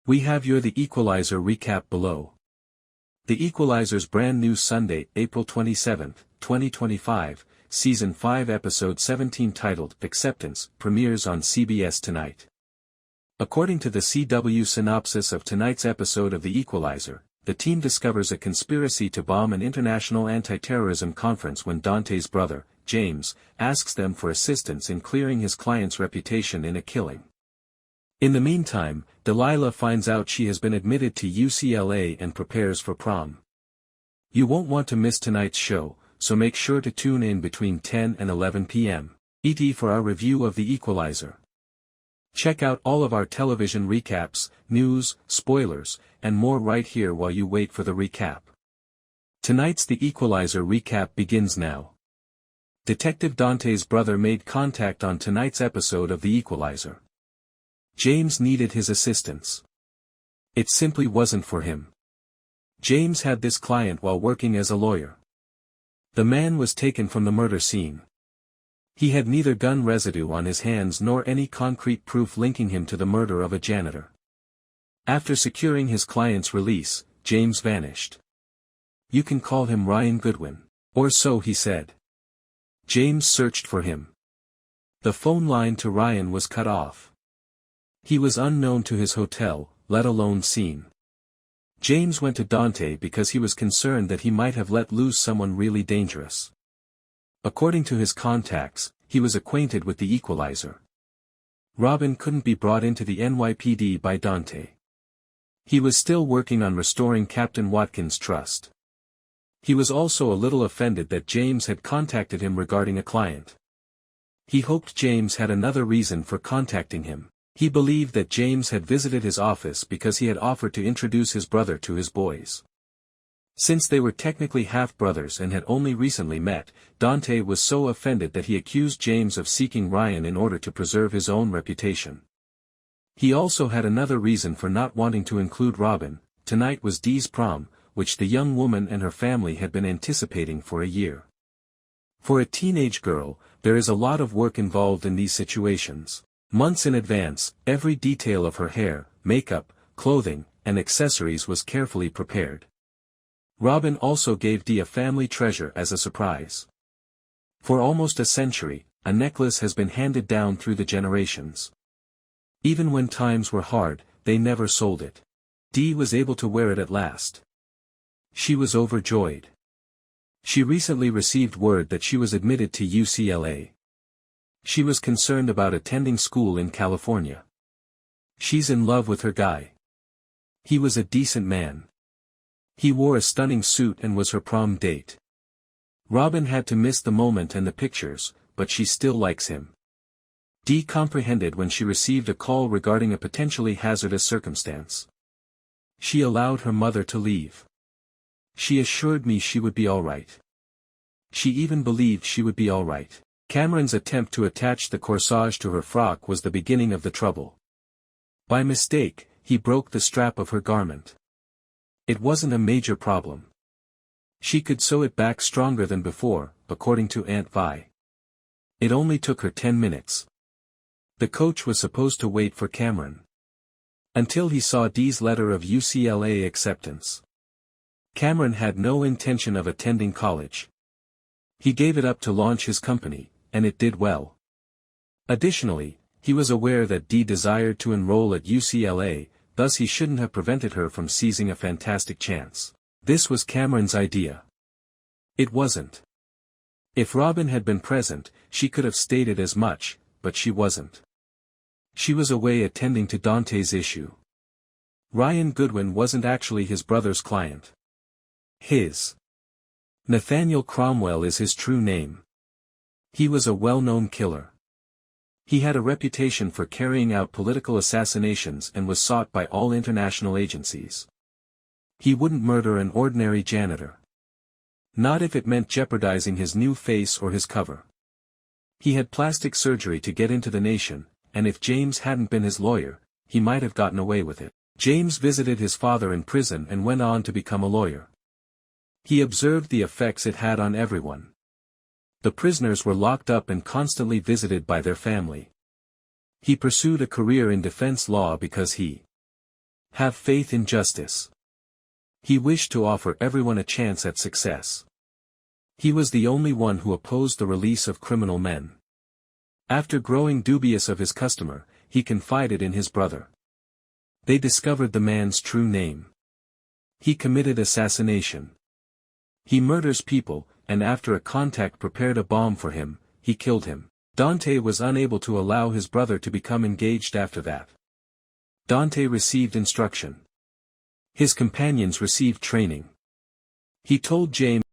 We have your The Equalizer recap below. The Equalizer's brand new Sunday, April 27, 2025, Season 5 Episode 17 titled Acceptance, premieres on CBS tonight. According to the CW synopsis of tonight's episode of The Equalizer, the team discovers a conspiracy to bomb an international anti-terrorism conference when Dante's brother, James, asks them for assistance in clearing his client's reputation in a killing. In the meantime, Delilah finds out she has been admitted to UCLA and prepares for prom. You won't want to miss tonight's show, so make sure to tune in between 10 and 11 p.m. ET for our review of The Equalizer. Check out all of our television recaps, news, spoilers, and more right here while you wait for the recap. Tonight's The Equalizer recap begins now. Detective Dante's brother made contact on tonight's episode of The Equalizer. James needed his assistance. It simply wasn't for him. James had this client while working as a lawyer. The man was taken from the murder scene. He had neither gun residue on his hands nor any concrete proof linking him to the murder of a janitor. After securing his client's release, James vanished. You can call him Ryan Goodwin, or so he said. James searched for him. The phone line to Ryan was cut off. He was unknown to his hotel, let alone seen. James went to Dante because he was concerned that he might have let loose someone really dangerous. According to his contacts, he was acquainted with the Equalizer. Robin couldn't be brought into the NYPD by Dante. He was still working on restoring Captain Watkins' trust. He was also a little offended that James had contacted him regarding a client. He hoped James had another reason for contacting him. He believed that James had visited his office because he had offered to introduce his brother to his boys. Since they were technically half-brothers and had only recently met, Dante was so offended that he accused James of seeking Ryan in order to preserve his own reputation. He also had another reason for not wanting to include Robin. Tonight was Dee's prom, which the young woman and her family had been anticipating for a year. For a teenage girl, there is a lot of work involved in these situations. Months in advance, every detail of her hair, makeup, clothing, and accessories was carefully prepared. Robin also gave Dee a family treasure as a surprise. For almost a century, a necklace has been handed down through the generations. Even when times were hard, they never sold it. Dee was able to wear it at last. She was overjoyed. She recently received word that she was admitted to UCLA. She was concerned about attending school in California. She's in love with her guy. He was a decent man. He wore a stunning suit and was her prom date. Robin had to miss the moment and the pictures, but she still likes him. Dee comprehended when she received a call regarding a potentially hazardous circumstance. She allowed her mother to leave. She assured me she would be alright. She even believed she would be alright. Cameron's attempt to attach the corsage to her frock was the beginning of the trouble. By mistake, he broke the strap of her garment. It wasn't a major problem. She could sew it back stronger than before, according to Aunt Vi. It only took her 10 minutes. The coach was supposed to wait for Cameron until he saw Dee's letter of UCLA acceptance. Cameron had no intention of attending college. He gave it up to launch his company, and it did well. Additionally, he was aware that Dee desired to enroll at UCLA, thus he shouldn't have prevented her from seizing a fantastic chance. This was Cameron's idea. It wasn't. If Robin had been present, she could have stated as much, but she wasn't. She was away attending to Dante's issue. Ryan Goodwin wasn't actually his brother's client. Nathaniel Cromwell is his true name. He was a well-known killer. He had a reputation for carrying out political assassinations and was sought by all international agencies. He wouldn't murder an ordinary janitor. Not if it meant jeopardizing his new face or his cover. He had plastic surgery to get into the nation, and if James hadn't been his lawyer, he might have gotten away with it. James visited his father in prison and went on to become a lawyer. He observed the effects it had on everyone. The prisoners were locked up and constantly visited by their family. He pursued a career in defense law because he Have faith in justice. He wished to offer everyone a chance at success. He was the only one who opposed the release of criminal men. After growing dubious of his customer, he confided in his brother. They discovered the man's true name. He committed assassination. He murders people, and after a contact prepared a bomb for him, he killed him. Dante was unable to allow his brother to become engaged after that. Dante received instruction. His companions received training. He told James